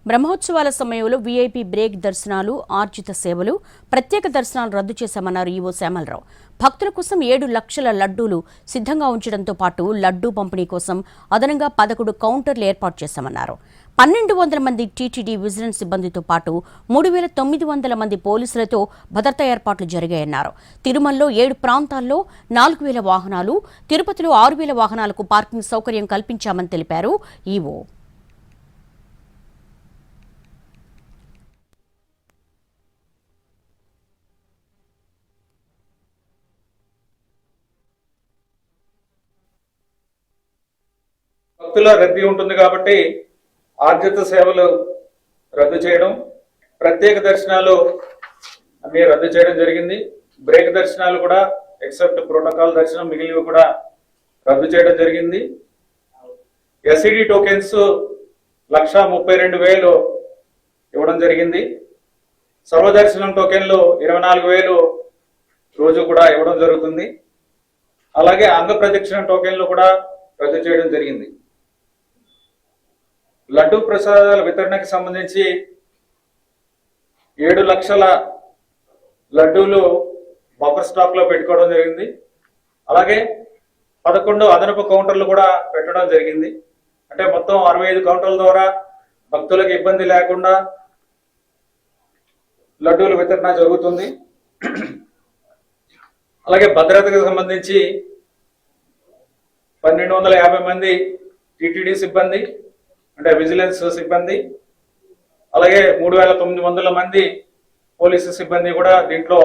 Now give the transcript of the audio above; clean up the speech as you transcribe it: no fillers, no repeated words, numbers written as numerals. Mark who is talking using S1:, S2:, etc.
S1: బ్రహ్మోత్సవాల సమయంలో VIP break దర్శనాలు, ఆర్జిత సేవలు, ప్రత్యేక దర్శనాలు రద్దు చేశామన్నారు ఈవో శ్యామలరావు. భక్తుల కోసం 7 లక్షల లడ్డూలు సిద్ధంగా ఉంచడంతో పాటు లడ్డూ పంపిణీ కోసం అదనంగా 11 కౌంటర్లు ఏర్పాటు చేశామన్నారు. 1200 మంది టీటీడీ విజిలెన్స్ సిబ్బందితో పాటు 3900 మంది పోలీసులతో భద్రతా ఏర్పాట్లు జరిగాయన్నారు. తిరుమలలో 7 ప్రాంతాల్లో 4000 వాహనాలు, తిరుపతిలో 6000 వాహనాలకు పార్కింగ్ సౌకర్యం కల్పించామని తెలిపారు ఈవో.
S2: భక్తుల రద్దీ ఉంటుంది కాబట్టి ఆర్జిత సేవలు రద్దు చేయడం, ప్రత్యేక దర్శనాలు అన్ని రద్దు చేయడం జరిగింది. బ్రేక్ దర్శనాలు కూడా ఎక్సెప్ట్ ప్రోటోకాల్ దర్శనం మిగిలినవి కూడా రద్దు చేయడం జరిగింది. ఎస్ఈడి టోకెన్స్ 1,32,000 ఇవ్వడం జరిగింది. సర్వదర్శనం టోకెన్లు 24,000 రోజు కూడా ఇవ్వడం జరుగుతుంది. అలాగే అంగ ప్రదక్షిణ టోకెన్లు కూడా రద్దు చేయడం జరిగింది. లడ్డూ ప్రసాదాల వితరణకు సంబంధించి 7 లక్షల లడ్డూలు బఫర్ స్టాక్ లో పెట్టుకోవడం జరిగింది. అలాగే 11 అదనపు కౌంటర్లు కూడా పెట్టడం జరిగింది. అంటే మొత్తం 65 కౌంటర్ల ద్వారా భక్తులకు ఇబ్బంది లేకుండా లడ్డూల వితరణ జరుగుతుంది. అలాగే భద్రతకు సంబంధించి 1250 మంది టీటీడీ సిబ్బంది అంటే విజిలెన్స్ సిబ్బంది, అలాగే 3900 మంది పోలీసు సిబ్బంది కూడా దీంట్లో